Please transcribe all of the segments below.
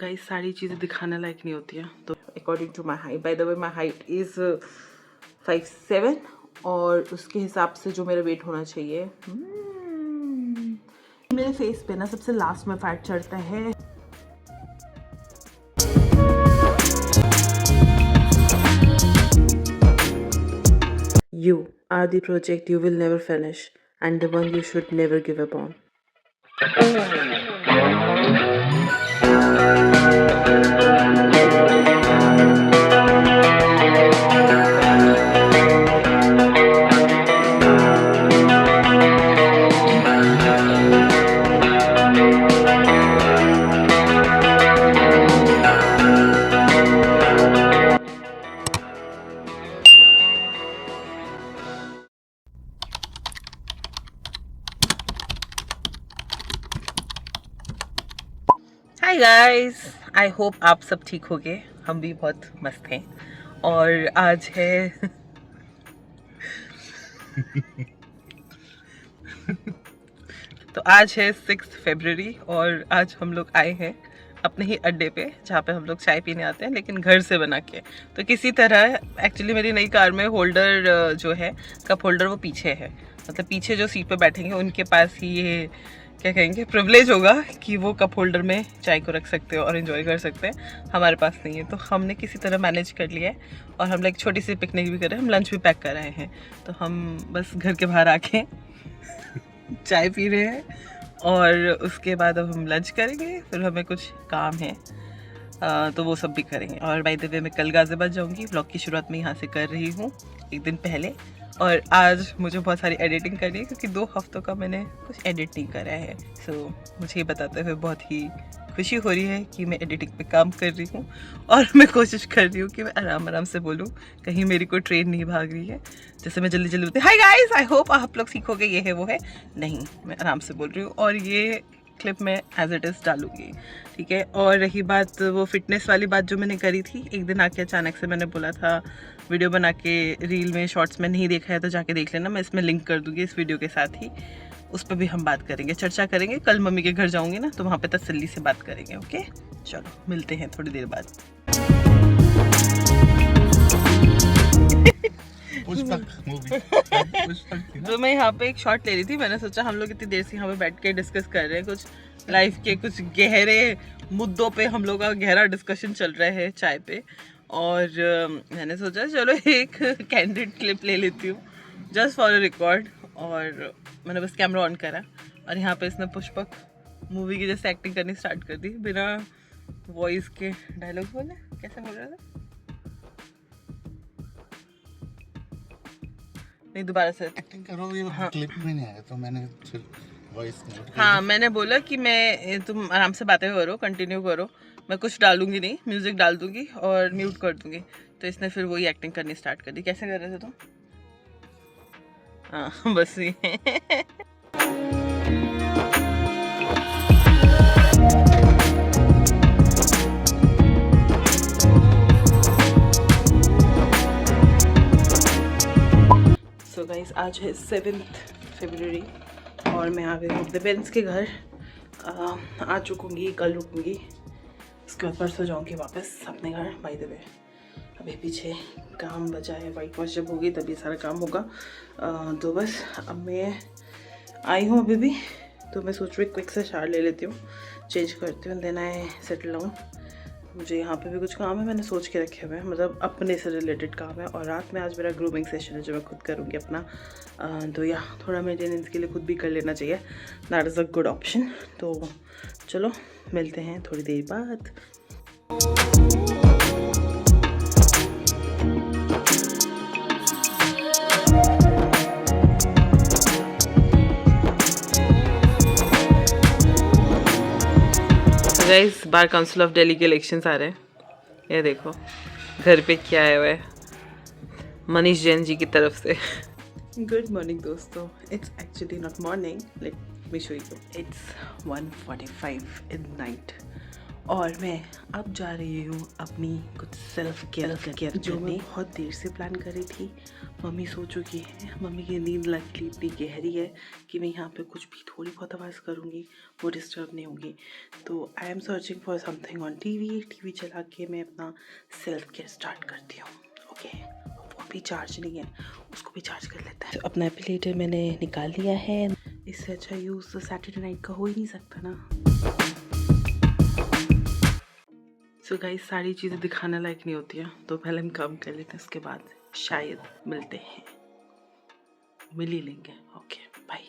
Guys सारी चीज़ें दिखाने लायक नहीं होती है, तो according to my height, by the way my height is 5'7" और उसके हिसाब से जो मेरा वेट होना चाहिए मेरे फेस पे ना सबसे लास्ट में फैट चढ़ता है। You are the project you will never finish and the one you should never give up on. Hi guys, I hope आप सब ठीक हो गए। हम भी बहुत मस्त हैं और आज है तो आज है 6 फरवरी और आज हम लोग आए हैं अपने ही अड्डे पे जहाँ पे हम लोग चाय पीने आते हैं, लेकिन घर से बना के। तो किसी तरह एक्चुअली मेरी नई कार में होल्डर जो है, कप होल्डर, वो पीछे है। मतलब पीछे जो सीट पे बैठेंगे उनके पास ही ये क्या कहेंगे प्रिविलेज होगा कि वो कप होल्डर में चाय को रख सकते हो और एंजॉय कर सकते हैं। हमारे पास नहीं है, तो हमने किसी तरह मैनेज कर लिया है और हम लोग एक छोटी सी पिकनिक भी कर रहे हैं। हम लंच भी पैक कर रहे हैं, तो हम बस घर के बाहर आके चाय पी रहे हैं और उसके बाद अब हम लंच करेंगे। फिर हमें कुछ काम है तो वो सब भी करेंगे। और बाय द वे मैं कल गाजियाबाद जाऊंगी। व्लॉग की शुरुआत मैं यहाँ से कर रही हूँ एक दिन पहले, और आज मुझे बहुत सारी एडिटिंग करनी है क्योंकि 2 हफ्तों का मैंने कुछ एडिट नहीं करा है। सो मुझे ये बताते हुए बहुत ही खुशी हो रही है कि मैं एडिटिंग पे काम कर रही हूँ और मैं कोशिश कर रही हूँ कि मैं आराम आराम से बोलूँ, कहीं मेरी कोई ट्रेन नहीं भाग रही है। जैसे मैं जल्दी जल्दी बोलती हाय गाइस, आई होप आप लोग सीखोगे, ये है वो है। नहीं, मैं आराम से बोल रही हूँ और ये क्लिप में एज इट इज़ डालूंगी, ठीक है। और रही बात वो फिटनेस वाली बात जो मैंने करी थी, एक दिन आके अचानक से मैंने बोला था वीडियो बना के रील में, शॉर्ट्स में नहीं देखा है तो जाके देख लेना, मैं इसमें लिंक कर दूँगी इस वीडियो के साथ ही। उस पर भी हम बात करेंगे, चर्चा करेंगे। कल मम्मी के घर जाऊँगी ना, तो वहाँ पे तसल्ली से बात करेंगे। ओके, चलो मिलते हैं थोड़ी देर बाद। तो मैं यहाँ पे एक शॉट ले रही थी, मैंने सोचा हम लोग इतनी देर से यहाँ पे बैठ के डिस्कस कर रहे हैं कुछ लाइफ के कुछ गहरे मुद्दों पे, हम लोग का गहरा डिस्कशन चल रहा है चाय पे, और मैंने सोचा चलो एक कैंडिड क्लिप ले लेती हूँ जस्ट फॉर अ रिकॉर्ड। और मैंने बस कैमरा ऑन करा और यहाँ पे इसने पुष्पक मूवी की जैसे एक्टिंग करनी स्टार्ट कर दी, बिना वॉइस के डायलॉग बोले। कैसे बोल रहा था? नहीं, दोबारा से एक्टिंग करो। ये हाँ। क्लिप में नहीं आया तो मैंने फिर वॉइस नोट। हाँ, मैंने बोला कि मैं तुम आराम से बातें करो, कंटिन्यू करो, मैं कुछ डालूंगी नहीं, म्यूजिक डाल दूंगी और म्यूट कर दूंगी। तो इसने फिर वही एक्टिंग करनी स्टार्ट कर दी। कैसे कर रहे थे तुम? हाँ बस ये सो गाइस, आज है 7 फरवरी और मैं आ गई हूँ अपने पेरेंट्स के घर। आज रुकूंगी, कल रुकूंगी, उसके बाद परसों जाऊँगी वापस अपने घर। बाय द वे अभी पीछे काम बचा है, वाइट वॉश जब होगी तभी सारा काम होगा। तो बस अब मैं आई हूँ अभी भी, तो मैं सोच रही हूँ क्विक से शावर ले लेती हूँ, चेंज करती हूँ, देन आई सेटल डाउन। मुझे यहाँ पे भी कुछ काम है, मैंने सोच के रखे हुए हैं, मतलब अपने से रिलेटेड काम है। और रात में आज मेरा ग्रूमिंग सेशन है जो मैं खुद करूँगी अपना। तो या थोड़ा मेंटेनेंस के लिए खुद भी कर लेना चाहिए, that is a good option. तो चलो मिलते हैं थोड़ी देर बाद। Guys, bar council of Delhi के इलेक्शंस आ रहे हैं। ये देखो घर पे क्या आया हुआ है, मनीष जैन जी की तरफ से। गुड मॉर्निंग दोस्तों, it's actually not morning, let me show you. It's 1:45 in night और मैं अब जा रही हूँ अपनी कुछ सेल्फ केयर जो मैं बहुत देर से प्लान कर रही थी। मम्मी सो चुकी है, मम्मी की नींद लगी इतनी गहरी है कि मैं यहाँ पे कुछ भी थोड़ी बहुत आवाज़ करूँगी वो डिस्टर्ब नहीं होगी। तो I am searching for something on TV चला के मैं अपना सेल्फ केयर स्टार्ट करती हूँ। ओके, वो भी चार्ज नहीं है, उसको भी चार्ज कर लेता है। तो अपना एपिलेटर मैंने निकाल लिया है, इससे अच्छा यूज़ तो सैटरडे नाइट का हो ही नहीं सकता ना। सो गाइस, सारी चीज़ें दिखाने लायक नहीं होती हैं, तो पहले हम काम कर लेते हैं, उसके बाद शायद मिलते हैं, मिल ही लेंगे। Okay bye.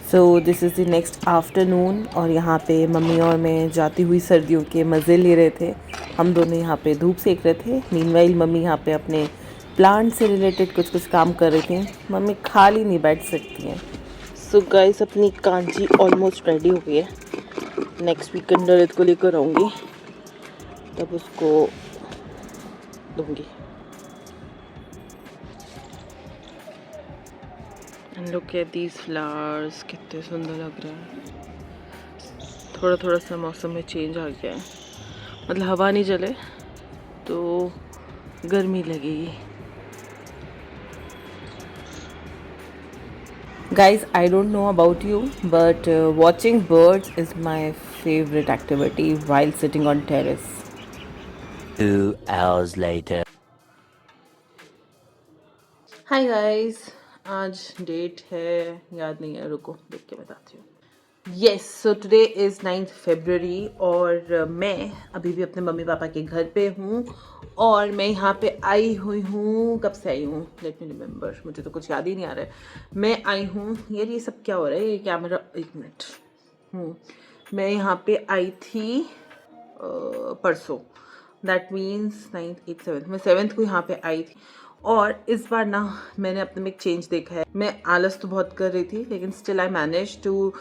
So this is the next afternoon और यहाँ पे मम्मी और मैं जाती हुई सर्दियों के मज़े ले रहे थे। हम दोनों यहाँ पे धूप सेक रहे थे। मीनवाइल मम्मी यहाँ पे अपने प्लांट से रिलेटेड कुछ काम कर रही थी। मम्मी खाली नहीं बैठ सकती हैं। सो गाइस, अपनी कांजी ऑलमोस्ट रेडी हो गई है। नेक्स्ट वीकेंड ललित को लेकर आऊँगी, तब उसको दूँगी। And look at these flowers, कितने सुंदर लग रहे हैं। थोड़ा थोड़ा सा मौसम में चेंज आ गया है, मतलब हवा नहीं चले तो गर्मी लगेगी। Guys, I don't know about you, but watching birds is my favorite activity while sitting on terrace. 2 hours later. Hi guys, आज डेट है, याद नहीं है, रुको देख के बताती हूँ। Yes, so today is 9th February और मैं अभी भी अपने मम्मी पापा के घर पे हूँ और मैं यहाँ पे आई हुई हूँ। कब से आई हूँ, लेट मी रिमेम्बर, मुझे तो कुछ याद ही नहीं आ रहा है। मैं आई हूँ, यार ये सब क्या हो रहा है, ये कैमरा, एक मिनट। मैं यहाँ पे आई थी परसों, that means 9th 8th 7th, मैं 7th को यहाँ पे आई थी। और इस बार ना मैंने अपने में एक चेंज देखा है। मैं आलस तो बहुत कर रही थी, लेकिन still I manage to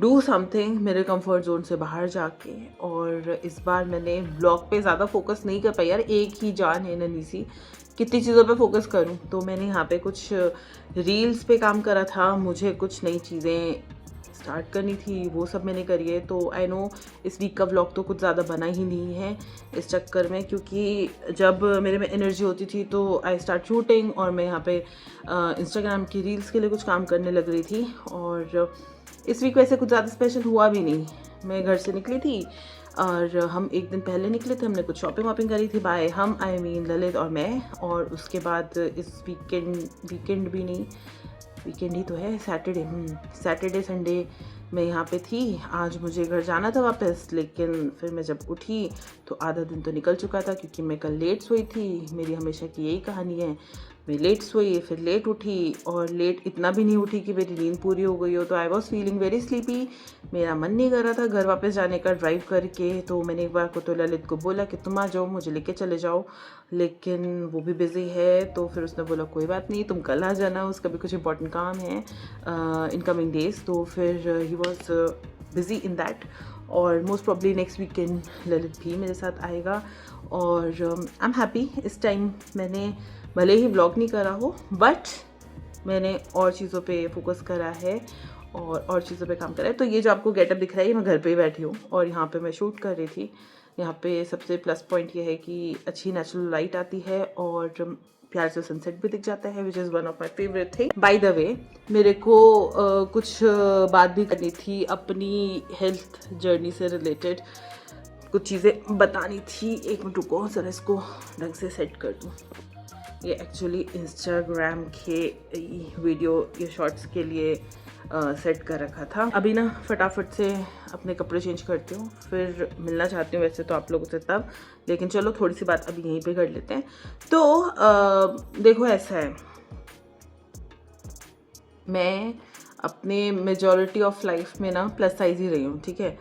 do something मेरे कंफर्ट जोन से बाहर जाके। और इस बार मैंने ब्लॉग पे ज़्यादा फोकस नहीं कर पाई यार, एक ही जान है नन्ही सी, कितनी चीज़ों पे फोकस करूं। तो मैंने यहाँ पे कुछ रील्स पे काम करा था, मुझे कुछ नई चीज़ें स्टार्ट करनी थी, वो सब मैंने करी है। तो आई नो इस वीक का व्लॉग तो कुछ ज़्यादा बना ही नहीं है इस चक्कर में, क्योंकि जब मेरे में एनर्जी होती थी तो आई स्टार्ट शूटिंग और मैं यहाँ पे इंस्टाग्राम की रील्स के लिए कुछ काम करने लग रही थी। और इस वीक वैसे कुछ ज़्यादा स्पेशल हुआ भी नहीं। मैं घर से निकली थी और हम एक दिन पहले निकले थे, हमने कुछ शॉपिंग वॉपिंग करी थी। बाय हम आई मीन ललित और मैं। और उसके बाद इस वीकेंड भी नहीं, वीकेंड ही तो है, सैटरडे संडे मैं यहाँ पे थी। आज मुझे घर जाना था वापस, लेकिन फिर मैं जब उठी तो आधा दिन तो निकल चुका था, क्योंकि मैं कल लेट सोई थी। मेरी हमेशा की यही कहानी है, मैं लेट सोई फिर लेट उठी, और लेट इतना भी नहीं उठी कि मेरी नींद पूरी हो गई हो। तो I was feeling very sleepy, मेरा मन नहीं कर रहा था घर वापस जाने का ड्राइव करके। तो मैंने एक बार को तो ललित को बोला कि तुम आ जाओ, मुझे लेके चले जाओ, लेकिन वो भी बिज़ी है। तो फिर उसने बोला कोई बात नहीं, तुम कल आ जाना, उसका भी कुछ इंपॉर्टेंट काम है इन कमिंग डेज। तो फिर he was busy in that. और most probably next weekend Lalit भी मेरे साथ आएगा। और आई एम हैप्पी, इस टाइम मैंने भले ही व्लॉग नहीं करा हो, बट मैंने और चीज़ों पे फोकस करा है और चीज़ों पे काम करा है। तो ये जो आपको गेटअप दिख रहा है, ये मैं घर पे ही बैठी हूँ और यहाँ पे मैं शूट कर रही थी। यहाँ पे सबसे प्लस पॉइंट ये है कि अच्छी नेचुरल लाइट आती है और प्यार से सनसेट भी दिख जाता है, which is one of my favourite thing. Bye the वे, मेरे को कुछ बात भी करनी थी अपनी हेल्थ जर्नी से रिलेटेड, कुछ चीज़ें बतानी थी। एक मिनट रुको, ज़रा इसको ढंग से सेट कर दूँ। ये एक्चुअली इंस्टाग्राम के वीडियो, ये शॉर्ट्स के लिए सेट कर रखा था। अभी ना फटाफट से अपने कपड़े चेंज करती हूँ, फिर मिलना चाहती हूँ वैसे तो आप लोगों से तब, लेकिन चलो थोड़ी सी बात अभी यहीं पे कर लेते हैं। तो देखो ऐसा है, मैं अपने मेजॉरिटी ऑफ लाइफ में ना प्लस साइज ही रही हूँ, ठीक है।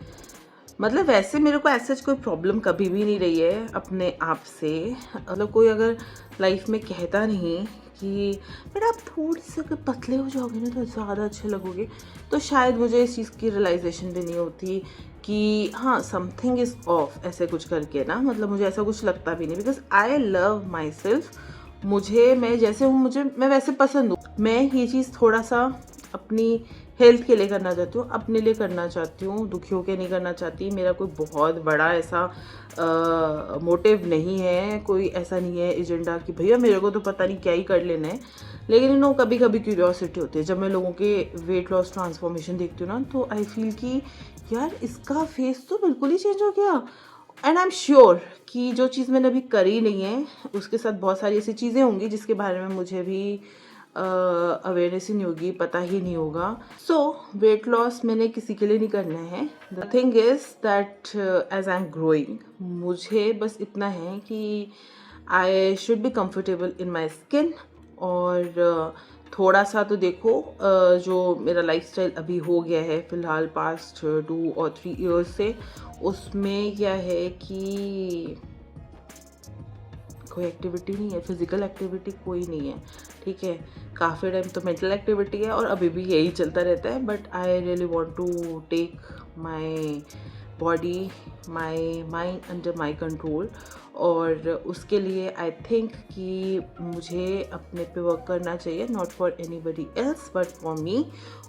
मतलब वैसे मेरे को ऐसा कोई प्रॉब्लम कभी भी नहीं रही है अपने आप से। मतलब कोई अगर लाइफ में कहता नहीं कि बेटा आप थोड़ी सी अगर पतले हो जाओगे ना तो ज़्यादा अच्छे लगोगे, तो शायद मुझे इस चीज़ की रियलाइजेशन भी नहीं होती कि हाँ समथिंग इज़ ऑफ, ऐसे कुछ करके ना। मतलब मुझे ऐसा कुछ लगता भी नहीं, because I love my self. मुझे, मैं जैसे हूँ, मैं वैसे पसंद हूँ। मैं ये चीज़ थोड़ा सा अपनी हेल्थ के लिए करना चाहती हूँ, अपने लिए करना चाहती हूँ, दुखियों के नहीं करना चाहती। मेरा कोई बहुत बड़ा ऐसा मोटिव नहीं है, कोई ऐसा नहीं है एजेंडा कि भैया मेरे को तो पता नहीं क्या ही कर लेना है। लेकिन नो कभी कभी क्यूरियोसिटी होती है, जब मैं लोगों के वेट लॉस ट्रांसफॉर्मेशन देखती हूँ ना, तो आई फील कि यार इसका फेस तो बिल्कुल ही चेंज हो गया। एंड आई एम श्योर कि जो चीज़ मैंने अभी करी नहीं है उसके साथ बहुत सारी ऐसी चीज़ें होंगी जिसके बारे में मुझे भी अवेयरनेस ही नहीं होगी, पता ही नहीं होगा। सो वेट लॉस मैंने किसी के लिए नहीं करना है। The thing is that as I am growing, मुझे बस इतना है कि I should be comfortable in my skin. और थोड़ा सा तो देखो जो मेरा लाइफस्टाइल अभी हो गया है फ़िलहाल पास्ट 2 और 3 ईयर्स से, उसमें क्या है कि कोई एक्टिविटी नहीं है, फिजिकल एक्टिविटी कोई नहीं है, ठीक है। काफ़ी टाइम तो मेंटल एक्टिविटी है और अभी भी यही चलता रहता है। But I really want to take my body, my mind under my control. और उसके लिए आई थिंक कि मुझे अपने पे वर्क करना चाहिए, not for anybody else but for me.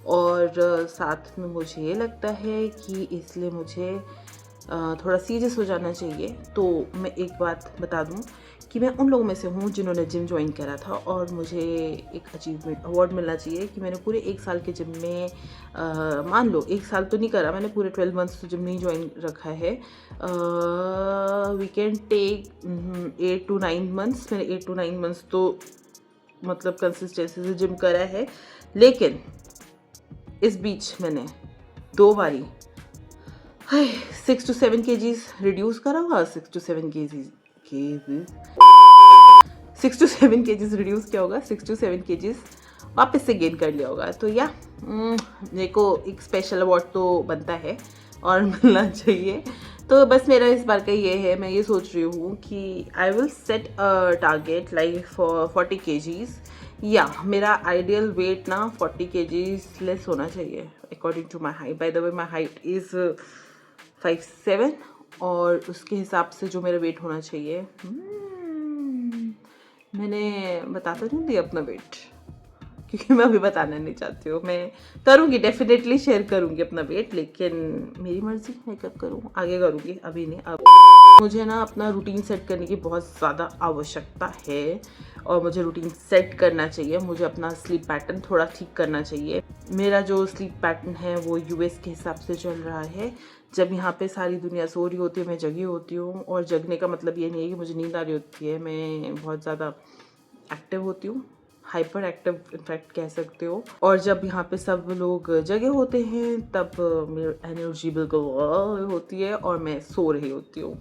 और साथ में मुझे ये लगता है कि इसलिए मुझे थोड़ा सीरियस हो जाना चाहिए। तो मैं एक बात बता दूं कि मैं उन लोगों में से हूँ जिन्होंने जिम ज्वाइन करा था, और मुझे एक अचीवमेंट अवार्ड मिलना चाहिए कि मैंने पूरे 1 साल के जिम में मान लो 1 साल तो नहीं करा मैंने, पूरे 12 मंथ्स तो जिम नहीं ज्वाइन रखा है। We can take 8 to 9 months. मैंने 8 to 9 मंथ्स तो मतलब कंसिस्टेंसी से जिम करा है, लेकिन इस बीच मैंने 2 बारी 6 to 7 kgs रिड्यूस करा होगा। 6 to 7 kgs रिड्यूस किया होगा, 6 to 7 kgs वापस से गेन कर लिया होगा। तो या मेरे को एक स्पेशल अवार्ड तो बनता है और मिलना चाहिए। तो बस मेरा इस बार का ये है, मैं ये सोच रही हूँ कि I will set a target like for 40 kgs। या मेरा आइडियल वेट ना 40 kgs लेस होना चाहिए according to my height. By the way my height is 5'7", और उसके हिसाब से जो मेरा वेट होना चाहिए, मैंने बताता नहीं दिया अपना वेट, क्योंकि मैं अभी बताना नहीं चाहती हूँ। मैं करूँगी, डेफिनेटली शेयर करूँगी अपना वेट, लेकिन मेरी मर्जी, मैं कब करूँ आगे करूँगी, अभी नहीं। अब मुझे ना अपना रूटीन सेट करने की बहुत ज़्यादा आवश्यकता है, और मुझे रूटीन सेट करना चाहिए। मुझे अपना स्लीप पैटर्न थोड़ा ठीक करना चाहिए। मेरा जो स्लीप पैटर्न है वो यूएस के हिसाब से चल रहा है। जब यहाँ पे सारी दुनिया सो रही होती है मैं जगी होती हूँ, और जगने का मतलब ये नहीं है कि मुझे नींद आ रही होती है, मैं बहुत ज़्यादा एक्टिव होती हूँ, हाइपर एक्टिव इनफैक्ट कह सकते हो। और जब यहाँ पे सब लोग जगे होते हैं तब मेरी एनर्जी बिल्कुल होती है और मैं सो रही होती हूँ,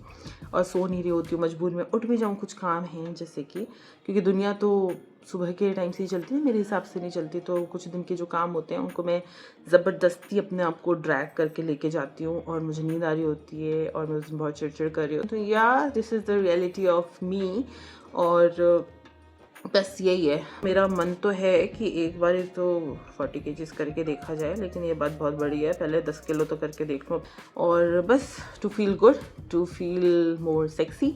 और सो नहीं रही होती हूँ, मजबूर में उठ भी जाऊँ कुछ काम है जैसे कि, क्योंकि दुनिया तो सुबह के टाइम से ही चलती है, मेरे हिसाब से नहीं चलती। तो कुछ दिन के जो काम होते हैं उनको मैं ज़बरदस्ती अपने आप को ड्रैग करके लेके जाती हूँ, और मुझे नींद आ रही होती है और मैं उस दिन बहुत चिड़चिड़ कर रही हूँ। तो या this is the reality of me. और बस यही है, मेरा मन तो है कि एक बार तो 40 kgs करके देखा जाए, लेकिन ये बात बहुत बड़ी है, पहले 10 किलो तो करके देख लो। और बस to feel good, to feel more sexy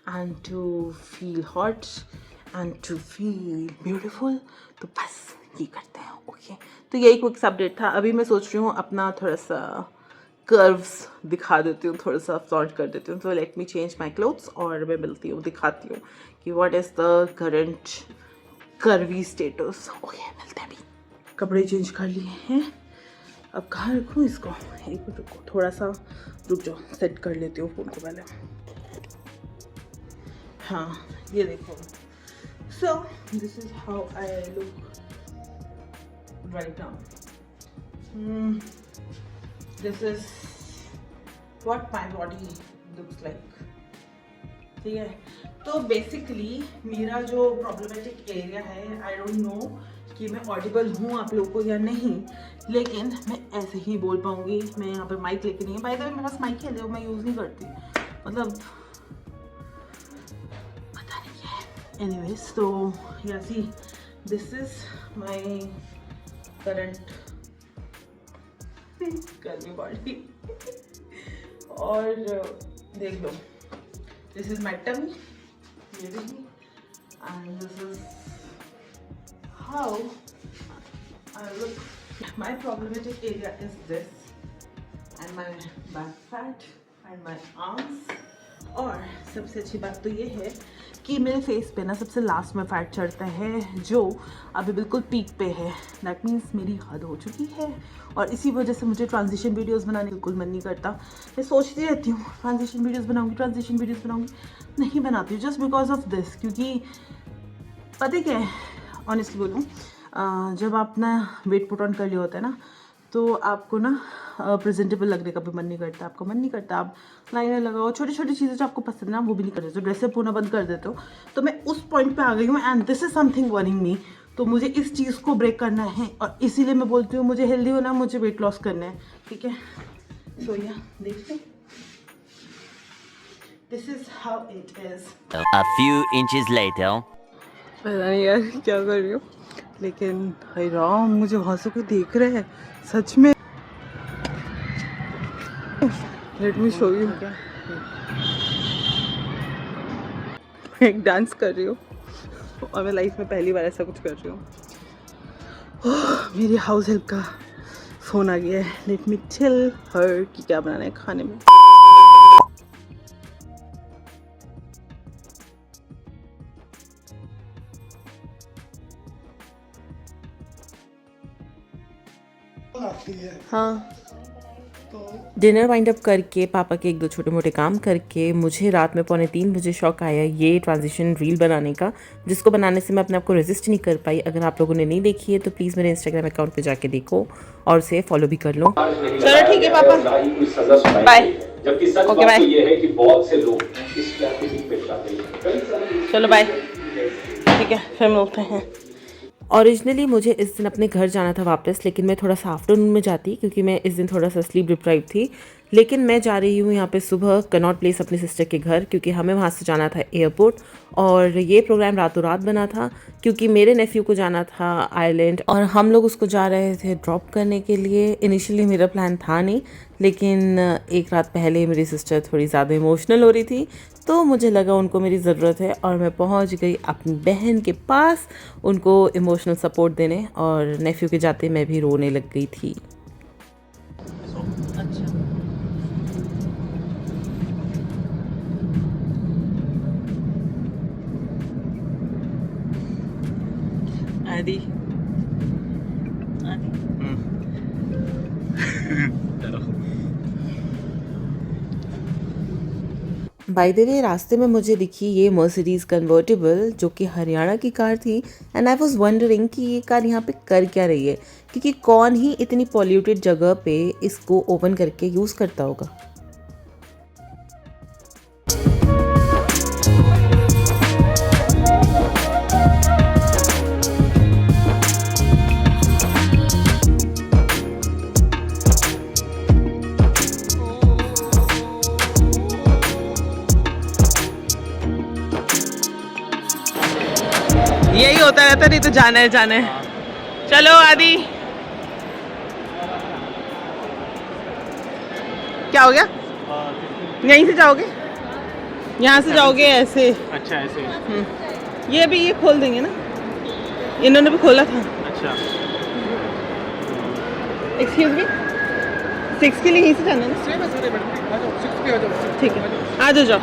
and to feel hot and to feel beautiful, तो बस ये करते हैं। ओके, तो यही क्विक अपडेट था। अभी मैं सोच रही हूँ अपना थोड़ा सा कर्व्स दिखा देती हूँ, थोड़ा सा फ्लॉन्ट कर देती हूँ। तो let me change my clothes और मैं मिलती हूँ, दिखाती हूँ कि what is the current curvy status. Okay, मिलते हैं। अभी कपड़े चेंज कर लिए हैं, अब कहाँ रखूँ इसको, एक मिनट रुको, थोड़ा सा रुक जाओ, सेट कर लेती हूँ फ़ोन को पहले। हाँ ये देखो, सो this is how I look right now. This is what my body looks like. ठीक है, तो बेसिकली मेरा जो प्रॉब्लमेटिक एरिया है, आई डोंट नो कि मैं ऑडिबल हूँ आप लोगों को या नहीं, लेकिन मैं ऐसे ही बोल पाऊँगी। मैं यहाँ पे माइक लेके नहीं है, बाय द वे मेरे पास माइक है जो मैं यूज़ नहीं करती, मतलब पता नहीं क्या है। एनीवेज, तो या see this is my current गर्मी बॉडी और देख लो, दिस इज माय टमी, ये देखिए, and this is how I look. My problematic area is this, and my back fat and my arms. और सबसे अच्छी बात तो ये है कि मेरे फेस पे ना सबसे लास्ट में फैट चढ़ता है जो अभी बिल्कुल पीक पे है। दैट मीन्स मेरी हद हो चुकी है और इसी वजह से मुझे ट्रांजिशन वीडियोस बनाने बिल्कुल मन नहीं करता। मैं सोचती रहती हूँ ट्रांजिशन वीडियोस बनाऊँगी, नहीं बनाती हूँ जस्ट बिकॉज ऑफ दिस। क्योंकि पता क्या है, ऑनेस्टली बोलूँ, जब आप ना वेट पुट ऑन कर लिया होता है ना, तो आपको ना प्रेजेंटेबल लगने का भी मन नहीं करता, आपका मन नहीं करता आप लाइनर लगाओ, छोटी छोटी चीज़ें जो आपको पसंद है ना वो भी नहीं करते, तो ड्रेसअप होना बंद कर देते हो। तो मैं उस पॉइंट पे आ गई हूँ and this is something worrying me. तो मुझे इस चीज़ को ब्रेक करना है और इसीलिए मैं बोलती हूँ मुझे हेल्दी होना है, मुझे वेट लॉस करना है। ठीक है, सो या देखते, this is how it is. A few inches later. पता नहीं यार क्या कर रही हूँ, लेकिन हाय राम मुझे वहाँ से कोई देख रहा है सच में। लेट मी शो यू, मैं एक डांस कर रही हूँ और मैं लाइफ में पहली बार ऐसा कुछ कर रही हूँ। मेरी हाउस हेल्प का फ़ोन आ गया है, लेट मी टेल हर कि क्या बनाना है खाने में। हाँ, डिनर वाइंड अप करके पापा के एक दो छोटे मोटे काम करके मुझे रात में 2:45 बजे शौक आया ये ट्रांजिशन रील बनाने का, जिसको बनाने से मैं अपने आप को रेजिस्ट नहीं कर पाई। अगर आप लोगों ने नहीं देखी है तो प्लीज़ मेरे इंस्टाग्राम अकाउंट पे जाके देखो और उसे फॉलो भी कर लो। चलो ठीक है पापा, बाय। जबकि सच ओके, बात बाय। तो ये है कि बहुत से लोग इस कैटेगरी पे जाते हैं। चलो बाय, ठीक है फिर मिलते हैं। ओरिजिनली मुझे इस दिन अपने घर जाना था वापस, लेकिन मैं थोड़ा सा आफ्टरनून में जाती क्योंकि मैं इस दिन थोड़ा सा स्लीप डिप्राइव थी। लेकिन मैं जा रही हूँ यहाँ पे सुबह कनॉट प्लेस अपनी सिस्टर के घर, क्योंकि हमें वहाँ से जाना था एयरपोर्ट। और ये प्रोग्राम रातों रात बना था क्योंकि मेरे नेफ्यू को जाना था आइलैंड और हम लोग उसको जा रहे थे ड्रॉप करने के लिए। इनिशियली मेरा प्लान था नहीं, लेकिन एक रात पहले मेरी सिस्टर थोड़ी ज़्यादा इमोशनल हो रही थी, तो मुझे लगा उनको मेरी ज़रूरत है और मैं पहुंच गई अपनी बहन के पास उनको इमोशनल सपोर्ट देने। और नेफ्यू के जाते मैं भी रोने लग गई थी। अच्छा, आदि बाय द वे, रास्ते में मुझे दिखी ये मर्सिडीज़ कन्वर्टेबल जो कि हरियाणा की कार थी एंड आई वाज वंडरिंग कि ये कार यहाँ पे कर क्या रही है, क्योंकि कौन ही इतनी पॉल्यूटेड जगह पे इसको ओपन करके यूज़ करता होगा। यही होता रहता, नहीं तो जाना है जाना है। चलो आदि, क्या हो गया? यहीं से जाओगे, यहाँ से जाओगे ऐसे। अच्छा ऐसे। ये भी ये खोल देंगे ना, इन्होंने भी खोला था। अच्छा एक्सक्यूज मी, 6 के लिए यहीं से जाना है ना? ठीक है, आ जाओ जाओ।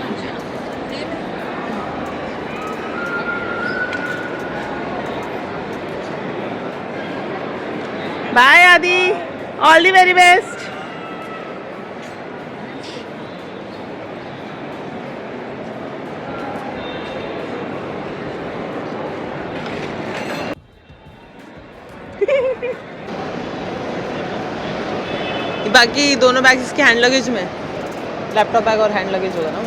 बाय आदि, ऑल द वेरी बेस्ट। बाकी दोनों बैग्स इसके हैंड लगेज में, लैपटॉप बैग और हैंड लगेज होगा ना।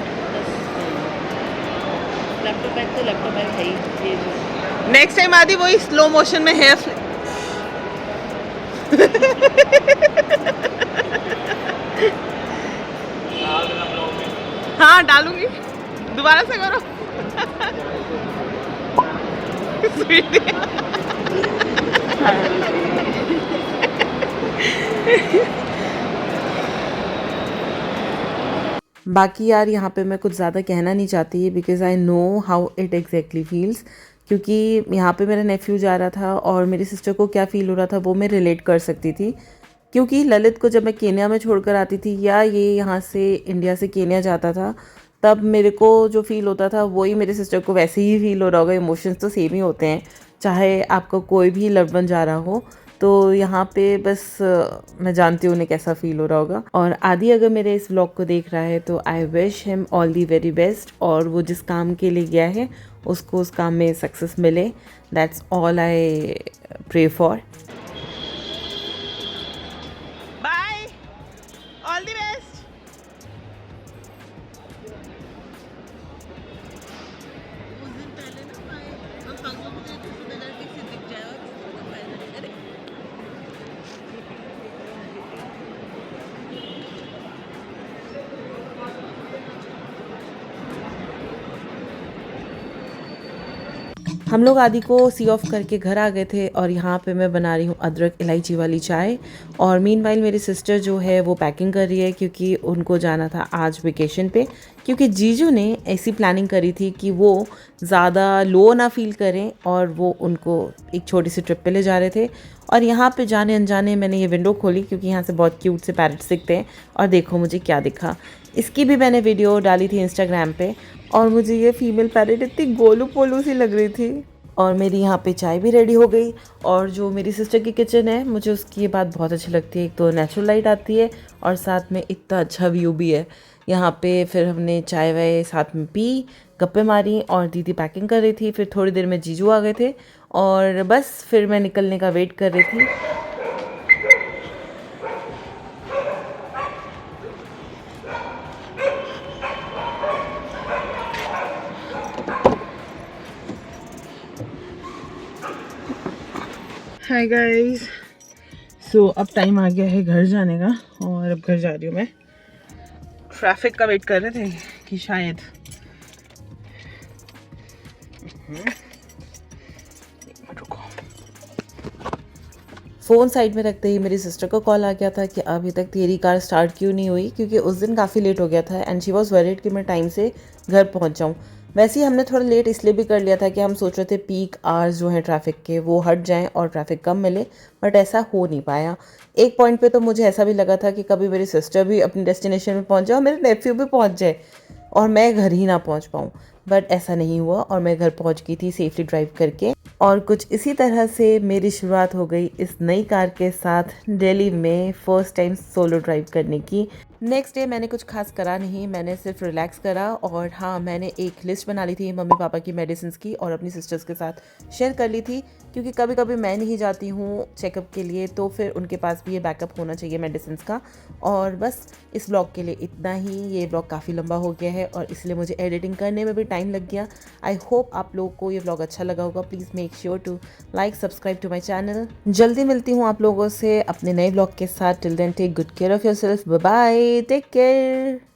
लैपटॉप बैग तो लैपटॉप बैग है ही। नेक्स्ट टाइम आदि वही स्लो मोशन में है। हाँ डालूंगी, दोबारा से करो। बाकी यार यहाँ पे मैं कुछ ज़्यादा कहना नहीं चाहती because I know how it exactly feels, क्योंकि यहाँ पे मेरा नेफ्यू जा रहा था और मेरी सिस्टर को क्या फ़ील हो रहा था वो मैं रिलेट कर सकती थी। क्योंकि ललित को जब मैं केन्या में छोड़कर आती थी या ये यहाँ से इंडिया से केन्या जाता था, तब मेरे को जो फ़ील होता था वही मेरे सिस्टर को वैसे ही फ़ील हो रहा होगा। इमोशंस तो सेम ही होते हैं चाहे आपका कोई भी लव्ड वन जा रहा हो। तो यहाँ पे बस मैं जानती हूँ उन्हें कैसा फ़ील हो रहा होगा। और आदि अगर मेरे इस व्लॉग को देख रहा है तो I wish him all the very best, और वो जिस काम के लिए गया है उसको उस काम में सक्सेस मिले। That's all I pray for. Bye, all the best. हम लोग आदि को सी ऑफ करके घर आ गए थे और यहाँ पे मैं बना रही हूँ अदरक इलायची वाली चाय। और मीनवाइल मेरी सिस्टर जो है वो पैकिंग कर रही है क्योंकि उनको जाना था आज वेकेशन पे, क्योंकि जीजू ने ऐसी प्लानिंग करी थी कि वो ज़्यादा लो ना फील करें और वो उनको एक छोटी सी ट्रिप पे ले जा रहे थे। और यहाँ पे जाने अनजाने मैंने ये विंडो खोली क्योंकि यहाँ से बहुत क्यूट से पैरट्स दिखते हैं, और देखो मुझे क्या दिखा। इसकी भी मैंने वीडियो डाली थी इंस्टाग्राम पे, और मुझे ये फीमेल पैरट इतनी गोलू पोलू सी लग रही थी। और मेरी यहाँ पे चाय भी रेडी हो गई। और जो मेरी सिस्टर की किचन है मुझे उसकी ये बात बहुत अच्छी लगती है, एक तो नेचुरल लाइट आती है और साथ में इतना अच्छा व्यू भी है यहाँ पे। फिर हमने चाय वाय साथ में पी, गप्पे मारी, और दीदी पैकिंग कर रही थी। फिर थोड़ी देर में जीजू आ गए थे और बस फिर मैं निकलने का वेट कर रही थी। हाय गाइस, सो अब टाइम आ गया है घर जाने का और अब घर जा रही हूँ मैं। ट्रैफिक का वेट कर रहे थे कि शायद रुको। फ़ोन साइड में रखते ही मेरी सिस्टर को कॉल आ गया था कि अभी तक तेरी कार स्टार्ट क्यों नहीं हुई, क्योंकि उस दिन काफ़ी लेट हो गया था एंड शी वॉज वरीड कि मैं टाइम से घर पहुंच जाऊं। वैसे ही हमने थोड़ा लेट इसलिए भी कर लिया था कि हम सोच रहे थे पीक आवर्स जो हैं ट्रैफिक के वो हट जाएं और ट्रैफिक कम मिले, बट ऐसा हो नहीं पाया। एक पॉइंट पे तो मुझे ऐसा भी लगा था कि कभी मेरी सिस्टर भी अपनी डेस्टिनेशन में पहुंच जाए और मेरे नेफ्यू भी पहुंच जाए और मैं घर ही ना पहुंच पाऊँ, बट ऐसा नहीं हुआ और मैं घर पहुंच गई थी सेफली ड्राइव करके। और कुछ इसी तरह से मेरी शुरुआत हो गई इस नई कार के साथ दिल्ली में फर्स्ट टाइम सोलो ड्राइव करने की। नेक्स्ट डे मैंने कुछ खास करा नहीं, मैंने सिर्फ रिलैक्स करा। और हाँ, मैंने एक लिस्ट बना ली थी मम्मी पापा की मेडिसिन की और अपनी सिस्टर्स के साथ शेयर कर ली थी, क्योंकि कभी कभी मैं नहीं जाती हूँ चेकअप के लिए तो फिर उनके पास भी ये बैकअप होना चाहिए मेडिसिन का। और बस इस ब्लॉग के लिए इतना ही। ये ब्लॉग काफ़ी लंबा हो गया है और इसलिए मुझे एडिटिंग करने में भी टाइम लग गया। आई होप आप लोगों को ये ब्लॉग अच्छा लगा होगा। Please make sure to like subscribe to my channel. जल्दी मिलती हूँ आप लोगों से अपने नए ब्लॉग के साथ। Till then take good care of yourself. Bye bye, take care.